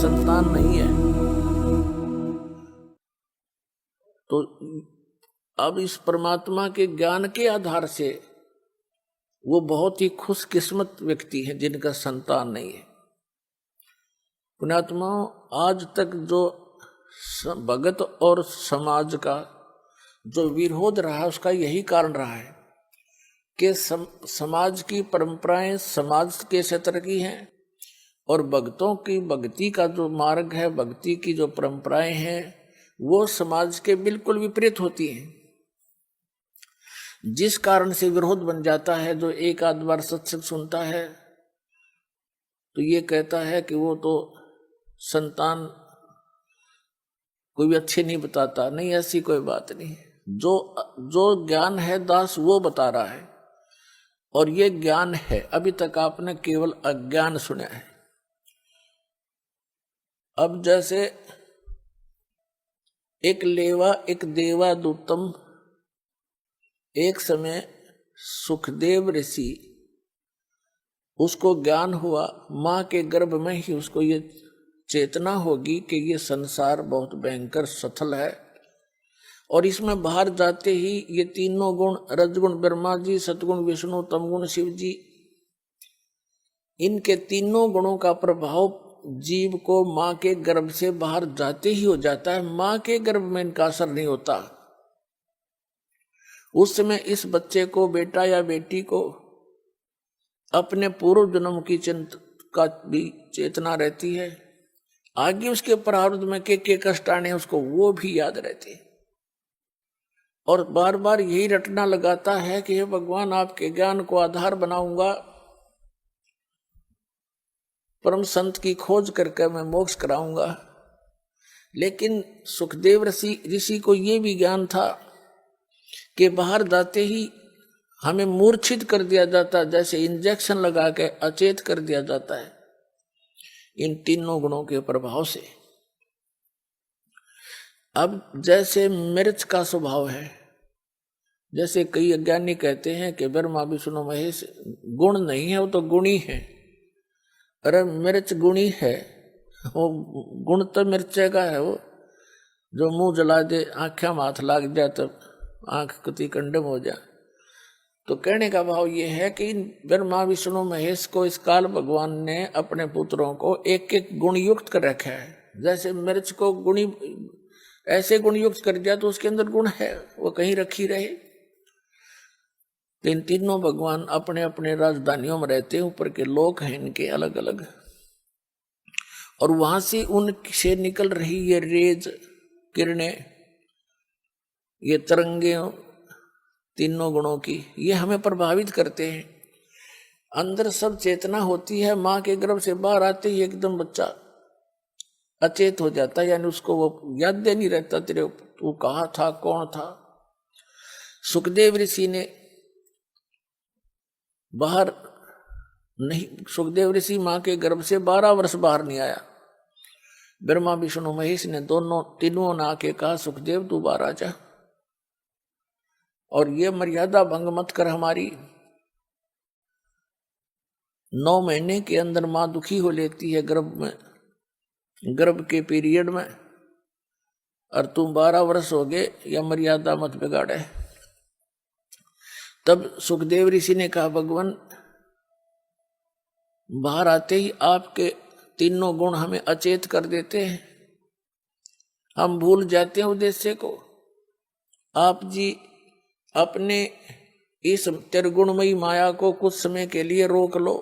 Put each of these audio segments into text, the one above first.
संतान नहीं है। तो अब इस परमात्मा के ज्ञान के आधार से वो बहुत ही खुशकिस्मत व्यक्ति है जिनका संतान नहीं है। पुण्यात्माओं, आज तक जो भगत और समाज का जो विरोध रहा उसका यही कारण रहा है कि समाज की परंपराएं समाज के क्षेत्र की हैं और भक्तों की भक्ति का जो मार्ग है, भक्ति की जो परंपराएं हैं, वो समाज के बिल्कुल विपरीत होती हैं, जिस कारण से विरोध बन जाता है। जो एक आध बार सत्संग सुनता है तो ये कहता है कि वो तो संतान कोई भी अच्छे नहीं बताता। नहीं, ऐसी कोई बात नहीं। जो ज्ञान है दास वो बता रहा है, और ये ज्ञान है। अभी तक आपने केवल अज्ञान सुना है। अब जैसे एक लेवा एक देवा दूतम, एक समय सुखदेव ऋषि, उसको ज्ञान हुआ, मां के गर्भ में ही उसको ये चेतना होगी कि ये संसार बहुत भयंकर सथल है, और इसमें बाहर जाते ही ये तीनों गुण, रजगुण ब्रह्मा जी, सतगुण विष्णु, तमगुण शिव जी, इनके तीनों गुणों का प्रभाव जीव को मां के गर्भ से बाहर जाते ही हो जाता है। मां के गर्भ में इनका असर नहीं होता। उस समय इस बच्चे को, बेटा या बेटी को, अपने पूर्व जन्म की चिंता का भी चेतना रहती है। आगे उसके प्रारब्ध में के कष्ट आने उसको वो भी याद रहते हैं, और बार बार यही रटना लगाता है कि हे भगवान, आपके ज्ञान को आधार बनाऊंगा, परम संत की खोज करके मैं मोक्ष कराऊंगा। लेकिन सुखदेव ऋषि को ये भी ज्ञान था कि बाहर जाते ही हमें मूर्छित कर दिया जाता, जैसे इंजेक्शन लगा के अचेत कर दिया जाता है इन तीनों गुणों के प्रभाव से। अब जैसे मिर्च का स्वभाव है, जैसे कई अज्ञानी कहते हैं कि ब्रह्मा विष्णु महेश गुण नहीं है, वो तो गुणी है। अरे मिर्च गुणी है, वो गुण तो मिर्चे का है। वो जो मुंह जला दे, आंखें में हाथ लाग जाए तो आंख कति कंडम हो जाए। तो कहने का भाव ये है कि ब्रह्मा विष्णु महेश को इस काल भगवान ने अपने पुत्रों को एक एक गुण युक्त कर रखा है। जैसे मिर्च को गुणी ऐसे गुण युक्त कर दिया तो उसके अंदर गुण है, वो कहीं रखी रहे। इन तीनों भगवान अपने अपने राजधानियों में रहते हैं, ऊपर के लोक हैं इनके अलग अलग, और वहां से उनसे निकल रही ये रेज, किरणें, ये तरंगे तीनों गुणों की, ये हमें प्रभावित करते हैं। अंदर सब चेतना होती है। मां के गर्भ से बाहर आते ही एकदम बच्चा अचेत हो जाता है, यानी उसको वो याद नहीं रहता तेरे तू कहाँ था, कौन था। सुखदेव ऋषि ने बाहर नहीं, सुखदेव ऋषि मां के गर्भ से 12 वर्ष बाहर नहीं आया। ब्रह्मा विष्णु महेश ने तीनों ने आके कहा, सुखदेव तू बाहर आ जा, और ये मर्यादा भंग मत कर हमारी। 9 महीने के अंदर मां दुखी हो लेती है गर्भ में, गर्भ के पीरियड में, और तुम 12 वर्ष हो गए, या मर्यादा मत बिगाड़े। तब सुखदेव ऋषि ने कहा, भगवान बाहर आते ही आपके तीनों गुण हमें अचेत कर देते हैं, हम भूल जाते हैं उद्देश्य को। आप जी अपने इस त्रिगुणमयी माया को कुछ समय के लिए रोक लो,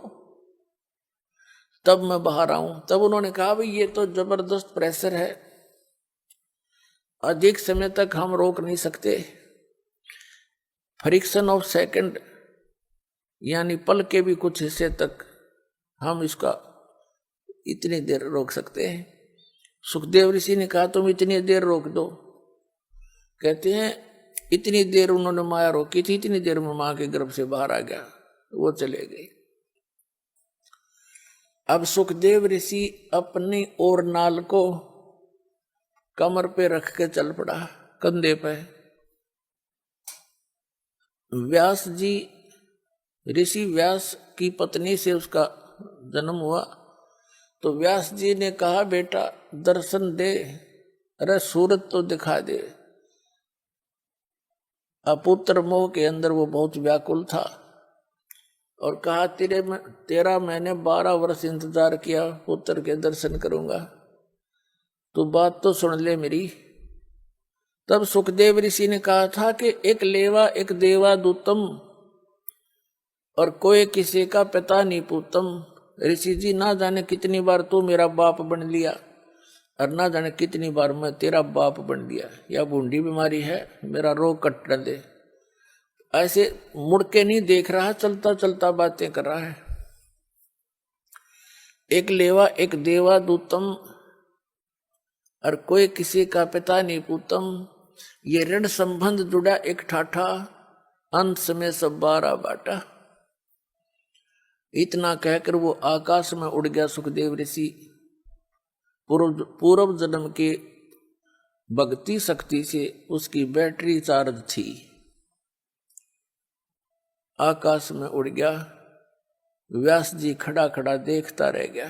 तब मैं बाहर आऊं। तब उन्होंने कहा, भाई ये तो जबरदस्त प्रेशर है, अधिक समय तक हम रोक नहीं सकते। फ्रिक्शन ऑफ सेकंड, यानी पल के भी कुछ हिस्से तक हम इसका इतनी देर रोक सकते हैं। सुखदेव ऋषि ने कहा, तुम इतनी देर रोक दो। कहते हैं इतनी देर उन्होंने माया रोकी थी, इतनी देर में मां के गर्भ से बाहर आ गया, वो चले गए। अब सुखदेव ऋषि अपनी और नाल को कमर पे रख के चल पड़ा, कंधे पे। व्यास जी, ऋषि व्यास की पत्नी से उसका जन्म हुआ, तो व्यास जी ने कहा, बेटा दर्शन दे, अरे सूरत तो दिखा दे। अपुत्र मोह के अंदर वो बहुत व्याकुल था और कहा, तेरा मैंने 12 वर्ष इंतजार किया, पुत्र के दर्शन करूंगा, तो बात तो सुन ले मेरी। तब सुखदेव ऋषि ने कहा था कि एक लेवा एक देवा दूतम और कोई किसी का पिता नहीं पूतम। ऋषि जी, ना जाने कितनी बार तू मेरा बाप बन लिया और ना जाने कितनी बार मैं तेरा बाप बन लिया। या बूंदी बीमारी है, मेरा रोग कट दे। ऐसे मुड़ के नहीं देख रहा, चलता चलता बातें कर रहा है। एक लेवा एक देवा दूतम और कोई किसी का पिता नहीं पूतम। ये ऋण संबंध जुड़ा एक ठाठा, अंत में सब 12 बाटा। इतना कहकर वो आकाश में उड़ गया। सुखदेव ऋषि पूर्व जन्म के भक्ति शक्ति से उसकी बैटरी चार्ज थी, आकाश में उड़ गया। व्यास जी खड़ा खड़ा देखता रह गया।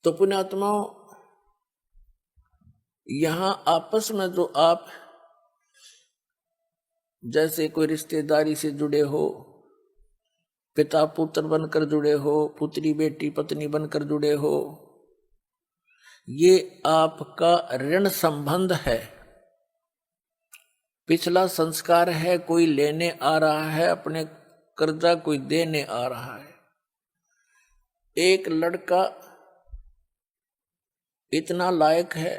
तो पुण्यात्माओं, यहां आपस में जो आप जैसे कोई रिश्तेदारी से जुड़े हो, पिता पुत्र बनकर जुड़े हो, पुत्री बेटी पत्नी बनकर जुड़े हो, ये आपका ऋण संबंध है, पिछला संस्कार है। कोई लेने आ रहा है अपने कर्जा, कोई देने आ रहा है। एक लड़का इतना लायक है,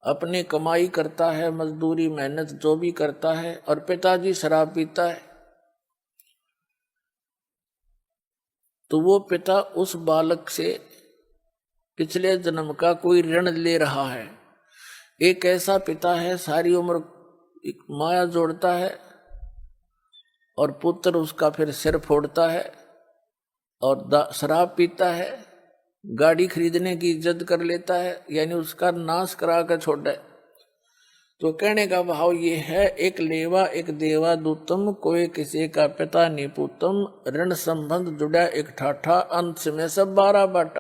अपनी कमाई करता है, मजदूरी मेहनत जो भी करता है, और पिताजी शराब पीता है, तो वो पिता उस बालक से पिछले जन्म का कोई ऋण ले रहा है। एक ऐसा पिता है, सारी उम्र माया जोड़ता है और पुत्र उसका फिर सिर फोड़ता है और शराब पीता है, गाड़ी खरीदने की जिद कर लेता है, यानी उसका नाश करा कर छोड़ है। तो कहने का भाव ये है, एक लेवा एक देवा दूतम, कोई किसी का पिता नहीं पूतम। ऋण संबंध जुड़ा एक ठाठा, अंत में सब 12 बाटा।